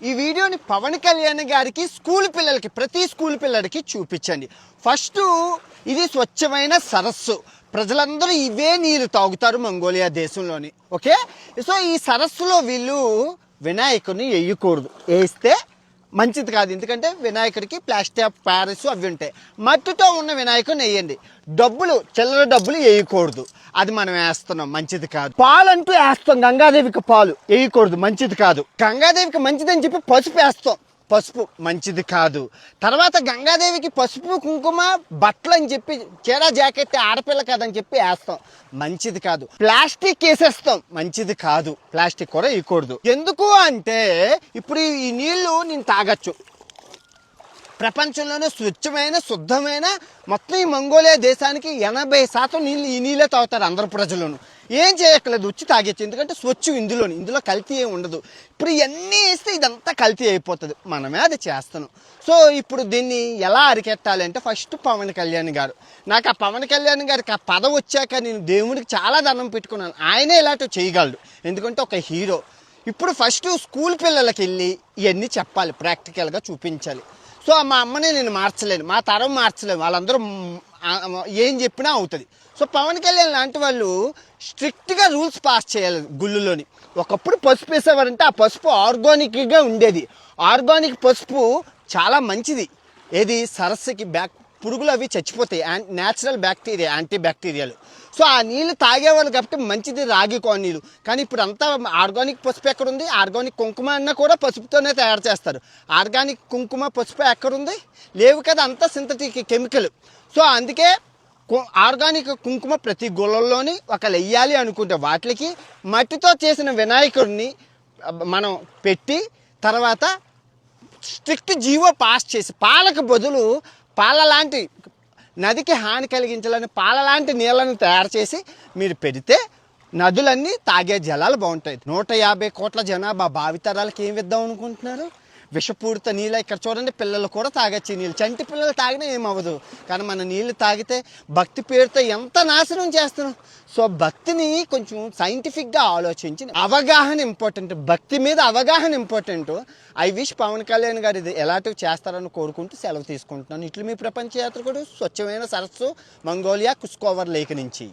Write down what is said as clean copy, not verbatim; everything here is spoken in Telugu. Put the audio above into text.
ఈ వీడియోని పవన్ కళ్యాణ్ గారికి స్కూల్ పిల్లలకి ప్రతి స్కూల్ పిల్లలకి చూపించండి. ఫస్ట్ ఇది స్వచ్ఛమైన సరస్సు. ప్రజలందరూ ఇవే నీళ్ళు తాగుతారు మంగోలియా దేశంలోని. ఓకే, సో ఈ సరస్సులో వీళ్ళు వినాయకుడిని వేయకూడదు. వేస్తే మంచిది కాదు. ఎందుకంటే వినాయకుడికి ప్లాస్టర్ ఆఫ్ ప్యారిస్ అవి ఉంటాయి. మట్టితో ఉన్న వినాయకుడిని వేయండి. చిల్లర డబ్బులు వేయకూడదు. అది మనం వేస్తున్నాం, మంచిది కాదు. పాలు అంటూ వేస్తాం, గంగాదేవికి పాలు వేయకూడదు, మంచిది కాదు. గంగాదేవికి మంచిదని చెప్పి పసుపు వేస్తాం, పసుపు మంచిది కాదు. తర్వాత గంగాదేవికి పసుపు కుంకుమ బట్టలు అని చెప్పి చీర జాకెట్ ఆడపిల్ల కాదని చెప్పి వేస్తాం, మంచిది కాదు. ప్లాస్టిక్ వేసేస్తాం, మంచిది కాదు. ప్లాస్టిక్ కూడా వేయకూడదు. ఎందుకు అంటే ఇప్పుడు ఈ నీళ్లు నేను తాగొచ్చు. ప్రపంచంలోనే స్వచ్ఛమైన శుద్ధమైన మొత్తం ఈ మంగోలియా దేశానికి 80% నీళ్ళు ఈ నీళ్ళే తాగుతారు అందరు ప్రజలను. ఏం చేయక్కర్లేదు, వచ్చి తాగొచ్చు. ఎందుకంటే స్వచ్ఛం ఇందులో కల్తీ ఏమి ఉండదు. ఇప్పుడు ఇవన్నీ వేస్తే ఇదంతా కల్తీ అయిపోతుంది. మనమే అది చేస్తున్నాం. సో ఇప్పుడు దీన్ని ఎలా అరికెట్టాలంటే ఫస్ట్ పవన్ కళ్యాణ్ గారు. నాకు ఆ పవన్ కళ్యాణ్ గారికి ఆ పదవి వచ్చాక నేను దేవుడికి చాలా దండం పెట్టుకున్నాను. ఆయనే ఇలాంటివి చేయగలడు, ఎందుకంటే ఒక హీరో. ఇప్పుడు ఫస్ట్ స్కూల్ పిల్లలకి వెళ్ళి ఇవన్నీ చెప్పాలి, ప్రాక్టికల్గా చూపించాలి. సో మా అమ్మని నేను మార్చలేను, మా తరం మార్చలేను, వాళ్ళందరూ ఏం చెప్పినా అవుతుంది. సో పవన్ కళ్యాణ్ లాంటి వాళ్ళు స్ట్రిక్ట్గా రూల్స్ పాస్ చేయాలి. గుళ్ళులోని ఒకప్పుడు పసుపు వేసేవారంటే ఆ పసుపు ఆర్గానిక్గా ఉండేది. ఆర్గానిక్ పసుపు చాలా మంచిది. ఏది సరస్సుకి పురుగులు అవి చచ్చిపోతాయి, న్యాచురల్ బ్యాక్టీరియా, యాంటీ బ్యాక్టీరియాలు. సో ఆ నీళ్ళు తాగేవాళ్ళు కాబట్టి మంచిది రాగి నీళ్ళు. కానీ ఇప్పుడు అంతా ఆర్గానిక్ పసుపు ఎక్కడుంది? ఆర్గానిక్ కుంకుమ అన్నా కూడా పసుపుతోనే తయారు చేస్తారు. ఆర్గానిక్ కుంకుమ పసుపు ఎక్కడుంది? లేవు కదా, అంతా సింథటిక్ కెమికల్. సో అందుకే ఆర్గానిక్ కుంకుమ ప్రతి గుళ్ళల్లోని ఒకళ్ళు వెయ్యాలి అనుకుంటే వాటికి మట్టితో చేసిన వినాయకుడిని మనం పెట్టి తర్వాత స్ట్రిక్ట్ జీవో పాస్ చేసి పాలకు బదులు పాలలాంటి నదికి హాని కలిగించాలని పాలలాంటి నీళ్ళను తయారు చేసి మీరు పెడితే నదులన్నీ తాగే జలాలు బాగుంటాయి. 150 కోట్ల జనాభా భావితరాలకి ఏం ఇద్దాం అనుకుంటున్నారు? విషపూరిత నీళ్ళు. ఇక్కడ చూడండి, పిల్లలు కూడా తాగొచ్చు నీళ్ళు. చంటి పిల్లలు తాగినా ఏమవ్వదు. కానీ మన నీళ్ళు తాగితే భక్తి పేరుతో ఎంత నాశనం చేస్తున్నాం. సో భక్తిని కొంచెం సైంటిఫిక్గా ఆలోచించి అవగాహన ఇంపార్టెంట్, భక్తి మీద అవగాహన important. I wish Pawan Kalyan garu ఇది ఎలాంటివి చేస్తారని కోరుకుంటూ సెలవు తీసుకుంటున్నాను. ఇట్లు మీ ప్రపంచ యాత్రికుడు స్వచ్ఛమైన సరస్సు మంగోలియా కుస్కోవర్ లేక్ నుంచి.